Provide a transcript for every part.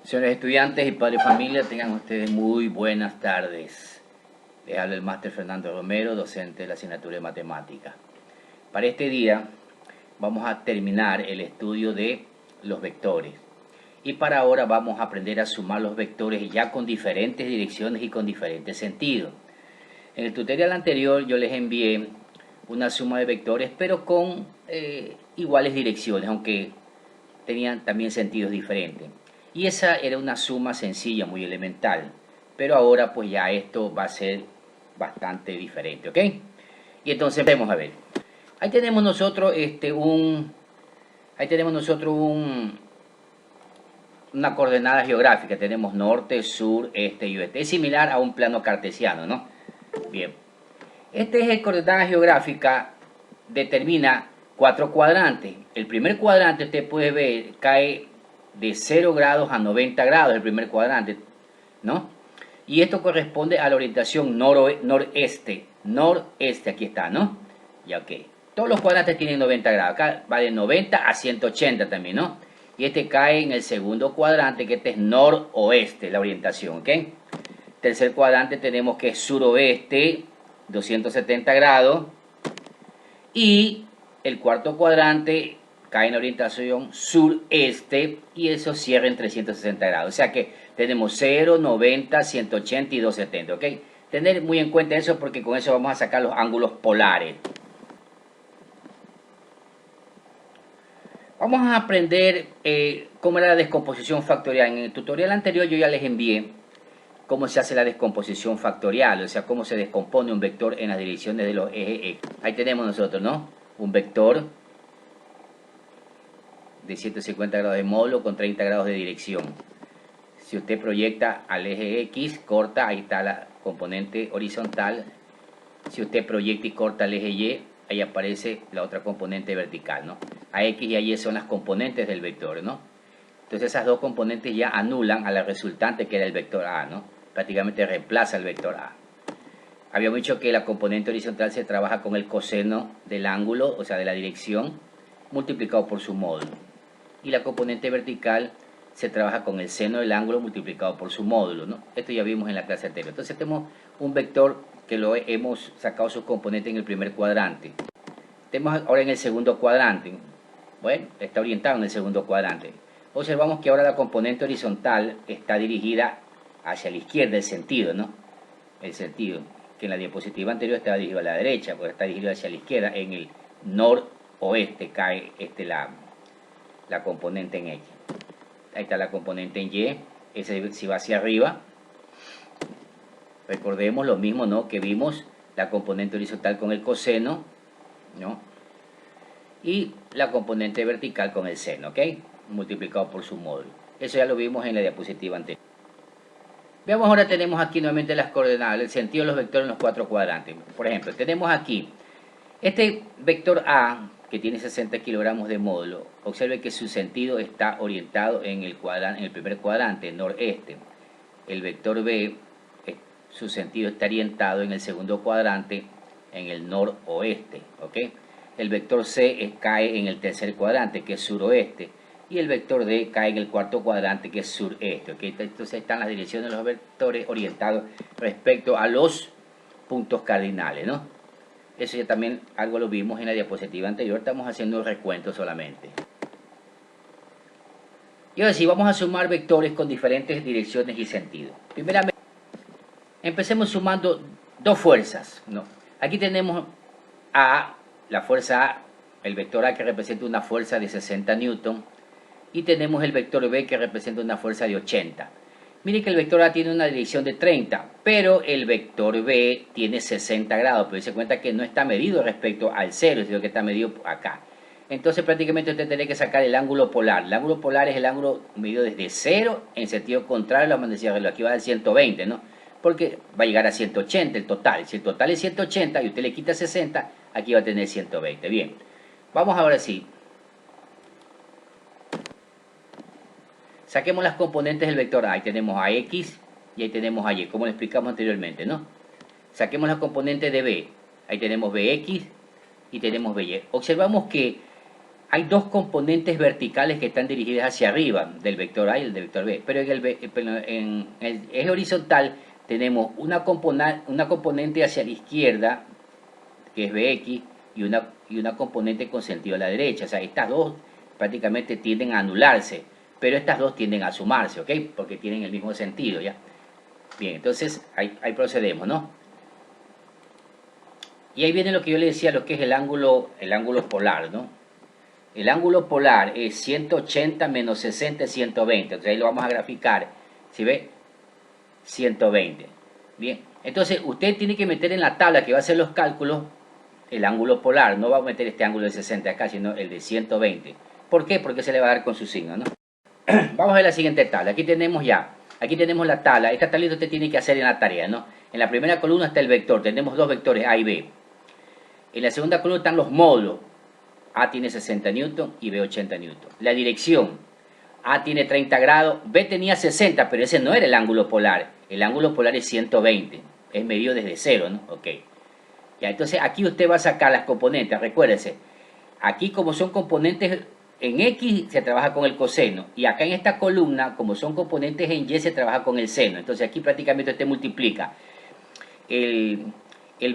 Señores estudiantes y padres de familia, tengan ustedes muy buenas tardes. Les habla el máster Fernando Romero, docente de la asignatura de matemática. Para este día vamos a terminar el estudio de los vectores. Y para ahora vamos a aprender a sumar los vectores ya con diferentes direcciones y con diferentes sentidos. En el tutorial anterior yo les envié una suma de vectores, pero con iguales direcciones, aunque tenían también sentidos diferentes. Y esa era una suma sencilla, muy elemental. Pero ahora pues ya esto va a ser bastante diferente, ¿ok? Y entonces vamos a ver. Ahí tenemos nosotros una coordenada geográfica. Tenemos norte, sur, este y oeste. Es similar a un plano cartesiano, ¿no? Bien. Este eje de coordenada geográfica determina 4 cuadrantes. El primer cuadrante, usted puede ver, cae de 0 grados a 90 grados, el primer cuadrante, ¿no? Y esto corresponde a la orientación noreste. Noreste, aquí está, ¿no? Ya, ok. Todos los cuadrantes tienen 90 grados. Acá va de 90 a 180 también, ¿no? Y este cae en el segundo cuadrante, que este es noroeste, la orientación, ¿ok? Tercer cuadrante tenemos que es suroeste, 270 grados. Y el cuarto cuadrante cae en la orientación sureste y eso cierra en 360 grados. O sea que tenemos 0, 90, 180 y 270, ¿ok? Tener muy en cuenta eso porque con eso vamos a sacar los ángulos polares. Vamos a aprender cómo era la descomposición factorial. En el tutorial anterior yo ya les envié cómo se hace la descomposición factorial, o sea, cómo se descompone un vector en las direcciones de los ejes X. Ahí tenemos nosotros, ¿no? Un vector de 150 grados de módulo con 30 grados de dirección. Si usted proyecta al eje X, corta, ahí está la componente horizontal. Si usted proyecta y corta al eje Y, ahí aparece la otra componente vertical, ¿no? A X y a Y son las componentes del vector, ¿no? Entonces esas dos componentes ya anulan a la resultante que era el vector A, ¿no? Prácticamente reemplaza el vector A. Habíamos dicho que la componente horizontal se trabaja con el coseno del ángulo, o sea, de la dirección, multiplicado por su módulo. Y la componente vertical se trabaja con el seno del ángulo multiplicado por su módulo, ¿no? Esto ya vimos en la clase anterior. Entonces tenemos un vector que lo hemos sacado sus componentes en el primer cuadrante. Tenemos ahora en el segundo cuadrante. Bueno, está orientado en el segundo cuadrante. Observamos que ahora la componente horizontal está dirigida hacia la izquierda, el sentido, ¿no? El sentido, que en la diapositiva anterior estaba dirigido a la derecha, pues está dirigido hacia la izquierda. En el noroeste cae la componente en X. Ahí está la componente en Y, ese si va hacia arriba. Recordemos lo mismo, ¿no? Que vimos la componente horizontal con el coseno, ¿no? Y la componente vertical con el seno, ¿ok? Multiplicado por su módulo. Eso ya lo vimos en la diapositiva anterior. Veamos ahora, tenemos aquí nuevamente las coordenadas, el sentido de los vectores en los 4 cuadrantes. Por ejemplo, tenemos aquí este vector A, que tiene 60 kilogramos de módulo. Observe que su sentido está orientado en el primer cuadrante, noreste. El vector B, su sentido está orientado en el segundo cuadrante, en el noroeste, ¿ok? El vector C cae en el tercer cuadrante, que es suroeste. Y el vector D cae en el cuarto cuadrante, que es sureste, ¿ok? Entonces están las direcciones de los vectores orientados respecto a los puntos cardinales, ¿no? Eso ya también algo lo vimos en la diapositiva anterior, estamos haciendo un recuento solamente. Y ahora sí, vamos a sumar vectores con diferentes direcciones y sentidos. Primeramente, empecemos sumando dos fuerzas, ¿no? Aquí tenemos A, la fuerza A, el vector A que representa una fuerza de 60 newton, y tenemos el vector B que representa una fuerza de 80. Miren que el vector A tiene una dirección de 30, pero el vector B tiene 60 grados, pero se cuenta que no está medido respecto al 0, sino que está medido acá. Entonces prácticamente usted tiene que sacar el ángulo polar. El ángulo polar es el ángulo medido desde 0 en sentido contrario a la manecilla de reloj. Aquí va a 120, ¿no? Porque va a llegar a 180 el total. Si el total es 180 y usted le quita 60, aquí va a tener 120. Bien, vamos ahora sí. Saquemos las componentes del vector A. Ahí tenemos a X y ahí tenemos a Y, como lo explicamos anteriormente, ¿no? Saquemos las componentes de B. Ahí tenemos Bx y tenemos By. Observamos que hay dos componentes verticales que están dirigidas hacia arriba, del vector A y el del vector B. Pero en el eje horizontal tenemos una componente hacia la izquierda, que es Bx, y una componente con sentido a la derecha. O sea, estas dos prácticamente tienden a anularse, pero estas dos tienden a sumarse, ¿ok? Porque tienen el mismo sentido, ¿ya? Bien, entonces ahí procedemos, ¿no? Y ahí viene lo que yo le decía, lo que es el ángulo polar, ¿no? El ángulo polar es 180 menos 60 es 120. Entonces ahí lo vamos a graficar. ¿Sí ve? 120. Bien. Entonces usted tiene que meter en la tabla que va a hacer los cálculos el ángulo polar. No va a meter este ángulo de 60 acá, sino el de 120. ¿Por qué? Porque se le va a dar con su signo, ¿no? Vamos a ver la siguiente tabla. Aquí tenemos la tabla. Esta tablita usted tiene que hacer en la tarea, ¿no? En la primera columna está el vector. Tenemos dos vectores A y B. En la segunda columna están los módulos. A tiene 60 newton y B 80 newton. La dirección. A tiene 30 grados, B tenía 60, pero ese no era el ángulo polar. El ángulo polar es 120. Es medido desde cero, ¿no? Ok. Ya, entonces aquí usted va a sacar las componentes. Recuérdese, aquí como son componentes en X, se trabaja con el coseno. Y acá en esta columna, como son componentes en Y, se trabaja con el seno. Entonces aquí prácticamente usted multiplica el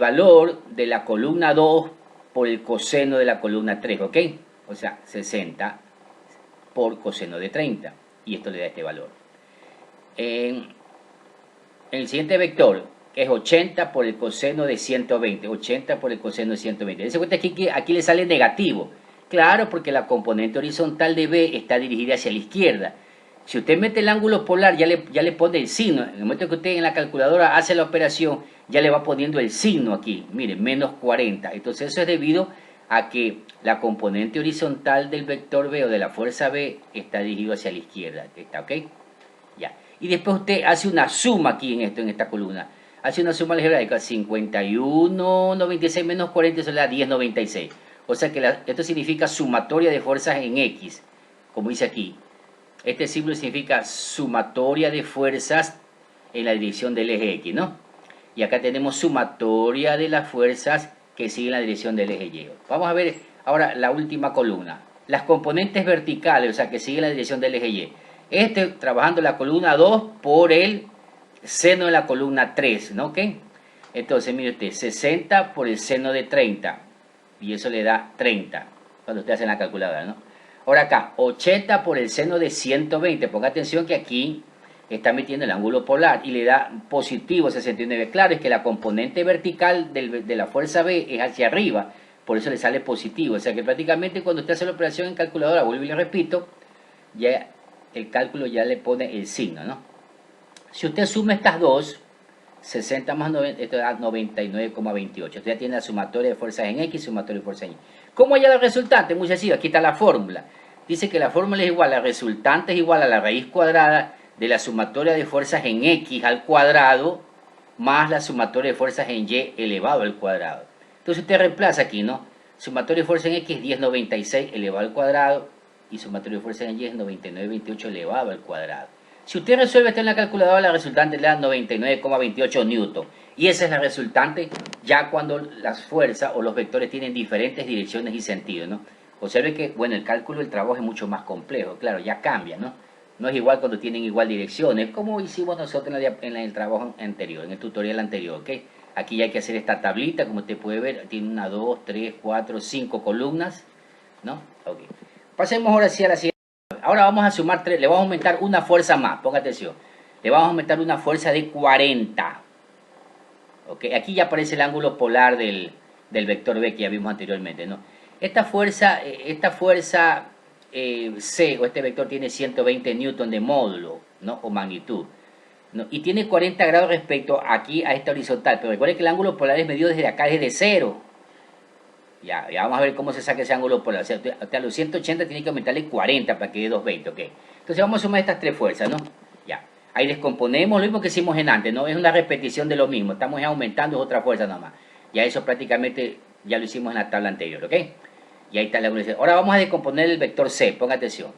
valor de la columna 2 por el coseno de la columna 3, ¿ok? O sea, 60 por coseno de 30. Y esto le da este valor. En el siguiente vector, que es 80 por el coseno de 120. 80 por el coseno de 120. Dense cuenta que aquí le sale negativo. Claro, porque la componente horizontal de B está dirigida hacia la izquierda. Si usted mete el ángulo polar, ya le pone el signo. En el momento que usted en la calculadora hace la operación, ya le va poniendo el signo aquí. Miren, menos 40. Entonces eso es debido a que la componente horizontal del vector B o de la fuerza B está dirigido hacia la izquierda. ¿Está ok? Ya. Y después usted hace una suma aquí en esta columna. Hace una suma algebraica. 51,96 menos 40, eso le da 10,96. O sea que esto significa sumatoria de fuerzas en X, como dice aquí. Este símbolo significa sumatoria de fuerzas en la dirección del eje X, ¿no? Y acá tenemos sumatoria de las fuerzas que siguen la dirección del eje Y. Vamos a ver ahora la última columna. Las componentes verticales, o sea, que siguen la dirección del eje Y. Trabajando la columna 2 por el seno de la columna 3, ¿no? ¿Ok? Entonces, mire usted, 60 por el seno de 30. Y eso le da 30, cuando usted hace la calculadora, ¿no? Ahora acá, 80 por el seno de 120. Ponga atención que aquí está metiendo el ángulo polar y le da positivo 69. Claro, es que la componente vertical de la fuerza B es hacia arriba, por eso le sale positivo. O sea que prácticamente cuando usted hace la operación en calculadora, vuelvo y le repito, ya el cálculo ya le pone el signo, ¿no? Si usted suma estas dos, 60 más 90, esto da 99,28. Usted ya tiene la sumatoria de fuerzas en X y sumatoria de fuerzas en Y. ¿Cómo hallar la resultante? Muy sencillo, aquí está la fórmula. Dice que la fórmula es igual, la resultante es igual a la raíz cuadrada de la sumatoria de fuerzas en X al cuadrado más la sumatoria de fuerzas en Y elevado al cuadrado. Entonces usted reemplaza aquí, ¿no? Sumatoria de fuerzas en X es 10,96 elevado al cuadrado y sumatoria de fuerzas en Y es 99,28 elevado al cuadrado. Si usted resuelve esto en la calculadora, la resultante le da 99,28 newton. Y esa es la resultante ya cuando las fuerzas o los vectores tienen diferentes direcciones y sentidos, ¿no? Observe que, bueno, el cálculo del trabajo es mucho más complejo, claro, ya cambia, ¿no? No es igual cuando tienen igual direcciones, como hicimos nosotros en el trabajo anterior, en el tutorial anterior, ¿ok? Aquí ya hay que hacer esta tablita, como usted puede ver, tiene 1, 2, 3, 4, 5 columnas, ¿no? Ok. Pasemos ahora sí a la siguiente. Ahora vamos a sumar 3, le vamos a aumentar una fuerza más, ponga atención. Le vamos a aumentar una fuerza de 40. ¿Ok? Aquí ya aparece el ángulo polar del vector B que ya vimos anteriormente, ¿no? Esta fuerza C o este vector tiene 120 newton de módulo, ¿no? O magnitud, ¿no? Y tiene 40 grados respecto aquí a esta horizontal. Pero recuerden que el ángulo polar es medido desde acá, desde cero. Ya vamos a ver cómo se saca ese ángulo polar. O sea, a los 180 tiene que aumentarle 40 para que dé 220, ¿ok? Entonces vamos a sumar estas tres fuerzas, ¿no? Ya. Ahí descomponemos lo mismo que hicimos en antes, ¿no? Es una repetición de lo mismo. Estamos aumentando otra fuerza nomás. Ya eso prácticamente ya lo hicimos en la tabla anterior, ¿ok? Y ahí está la ecuación. Ahora vamos a descomponer el vector C. Ponga atención.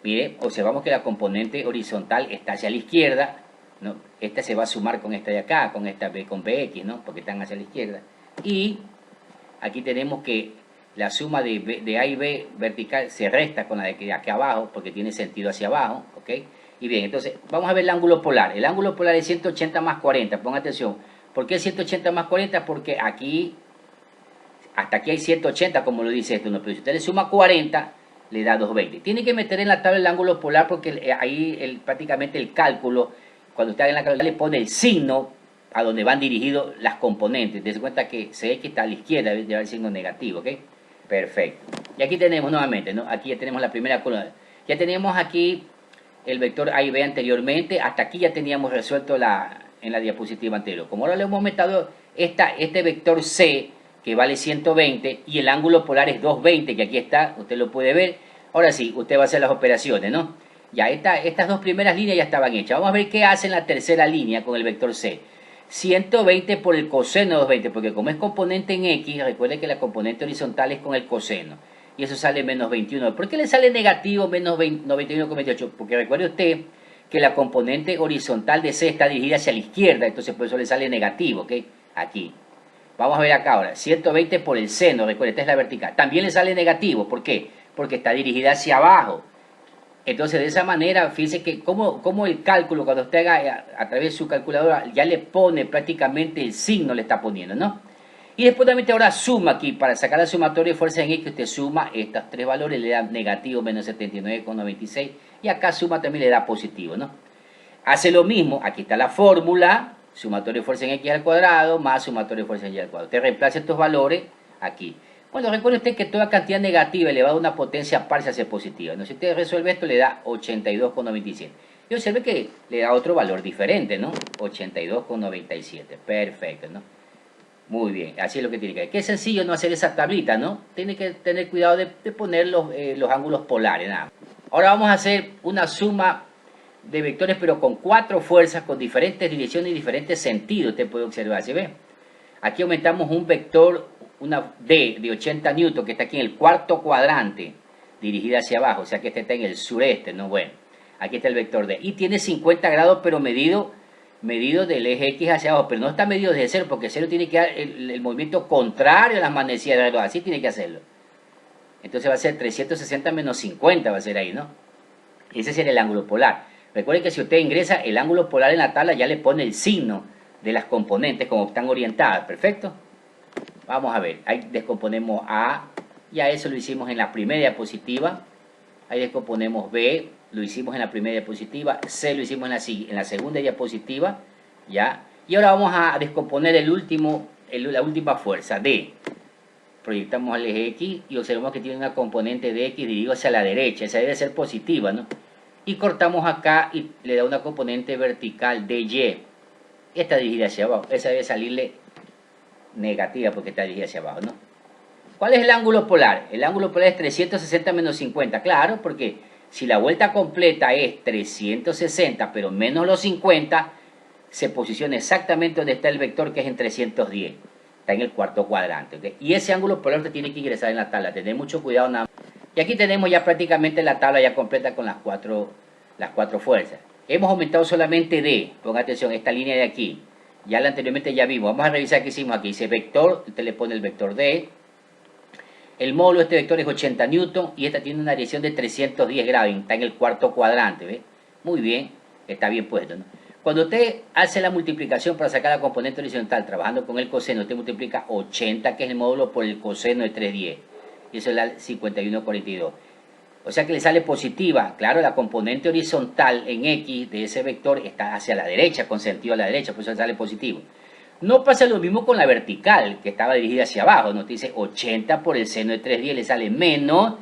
Mire, observamos que la componente horizontal está hacia la izquierda, ¿no? Esta se va a sumar con esta de acá, con esta B, con BX, ¿no? Porque están hacia la izquierda. Y aquí tenemos que la suma de A y B vertical se resta con la de aquí abajo, porque tiene sentido hacia abajo, ¿ok? Y bien, entonces, vamos a ver el ángulo polar. El ángulo polar es 180 más 40, pongan atención. ¿Por qué 180 más 40? Porque aquí, hasta aquí hay 180, como lo dice esto, ¿no? Pero si usted le suma 40, le da 220. Tiene que meter en la tabla el ángulo polar, porque ahí prácticamente el cálculo, cuando usted haga en la calculadora, le pone el signo a donde van dirigidos las componentes. Dense cuenta que CX está a la izquierda, debe haber signo negativo, ¿ok? Perfecto. Y aquí tenemos nuevamente, ¿no? Aquí ya tenemos la primera columna. Ya tenemos aquí el vector A y B anteriormente. Hasta aquí ya teníamos resuelto en la diapositiva anterior. Como ahora le hemos aumentado este vector C, que vale 120, y el ángulo polar es 220, que aquí está, usted lo puede ver. Ahora sí, usted va a hacer las operaciones, ¿no? Ya estas dos primeras líneas ya estaban hechas. Vamos a ver qué hace en la tercera línea con el vector C. 120 por el coseno de 220, porque como es componente en X, recuerde que la componente horizontal es con el coseno, y eso sale menos 21. ¿Por qué le sale negativo menos 91,28? Porque recuerde usted que la componente horizontal de C está dirigida hacia la izquierda, entonces por eso le sale negativo, ¿ok? Aquí. Vamos a ver acá ahora, 120 por el seno, recuerde, esta es la vertical. También le sale negativo, ¿por qué? Porque está dirigida hacia abajo. Entonces, de esa manera, fíjense que como el cálculo, cuando usted haga a través de su calculadora, ya le pone prácticamente el signo, le está poniendo, ¿no? Y después también ahora suma aquí, para sacar la sumatoria de fuerza en X, usted suma estos tres valores, le da negativo menos 79,96, y acá suma también le da positivo, ¿no? Hace lo mismo, aquí está la fórmula, sumatoria de fuerza en X al cuadrado, más sumatoria de fuerza en Y al cuadrado. Usted reemplaza estos valores aquí. Bueno, recuerde usted que toda cantidad negativa elevada a una potencia par se hace positiva, ¿no? Si usted resuelve esto, le da 82,97. Y observe que le da otro valor diferente, ¿no? 82,97. Perfecto, ¿no? Muy bien, así es lo que tiene que hacer. Qué sencillo no hacer esa tablita, ¿no? Tiene que tener cuidado de poner los ángulos polares, nada. Ahora vamos a hacer una suma de vectores, pero con 4 fuerzas, con diferentes direcciones y diferentes sentidos. Usted puede observar, ¿se ve? Aquí aumentamos un vector, una D de 80 newton, que está aquí en el cuarto cuadrante, dirigida hacia abajo, o sea que este está en el sureste, ¿no? Bueno, aquí está el vector D. Y tiene 50 grados, pero medido del eje X hacia abajo, pero no está medido desde cero, porque cero tiene que dar el movimiento contrario a las manecillas de reloj, así tiene que hacerlo. Entonces va a ser 360 menos 50, va a ser ahí, ¿no? Ese sería el ángulo polar. Recuerde que si usted ingresa el ángulo polar en la tabla, ya le pone el signo de las componentes como están orientadas, ¿perfecto? Vamos a ver, ahí descomponemos A, ya eso lo hicimos en la primera diapositiva. Ahí descomponemos B, lo hicimos en la primera diapositiva. C lo hicimos en la segunda diapositiva, ¿ya? Y ahora vamos a descomponer la última fuerza, D. Proyectamos al eje X y observamos que tiene una componente de X dirigida hacia la derecha, esa debe ser positiva, ¿no? Y cortamos acá y le da una componente vertical de Y. Esta dirigida hacia abajo, esa debe salirle negativa porque está dirigida hacia abajo, ¿no? ¿Cuál es el ángulo polar? El ángulo polar es 360 menos 50, claro, porque si la vuelta completa es 360, pero menos los 50, se posiciona exactamente donde está el vector, que es en 310. Está en el cuarto cuadrante, ¿okay? Y ese ángulo polar usted tiene que ingresar en la tabla, tener mucho cuidado nada más. Y aquí tenemos ya prácticamente la tabla ya completa con las cuatro fuerzas. Hemos aumentado solamente D, ponga atención, esta línea de aquí. Ya la anteriormente ya vimos, vamos a revisar qué hicimos aquí. Dice vector, usted le pone el vector D. El módulo de este vector es 80 newton y esta tiene una dirección de 310 grados, está en el cuarto cuadrante, ¿ve? Muy bien, está bien puesto, ¿no? Cuando usted hace la multiplicación para sacar la componente horizontal, trabajando con el coseno, usted multiplica 80, que es el módulo, por el coseno de 310. Y eso es la 51,42. O sea que le sale positiva. Claro, la componente horizontal en X de ese vector está hacia la derecha, con sentido a la derecha, por eso le sale positivo. No pasa lo mismo con la vertical, que estaba dirigida hacia abajo. Nos dice 80 por el seno de 310, le sale menos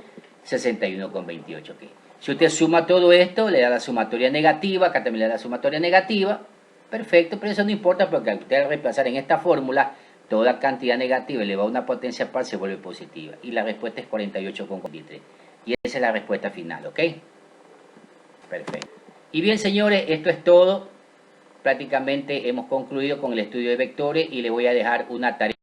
61,28. ¿Okay? Si usted suma todo esto, le da la sumatoria negativa, acá también le da la sumatoria negativa. Perfecto, pero eso no importa, porque al usted reemplazar en esta fórmula, toda cantidad negativa elevada a una potencia par se vuelve positiva. Y la respuesta es 48,23. Y esa es la respuesta final, ¿ok? Perfecto. Y bien, señores, esto es todo. Prácticamente hemos concluido con el estudio de vectores y le voy a dejar una tarea.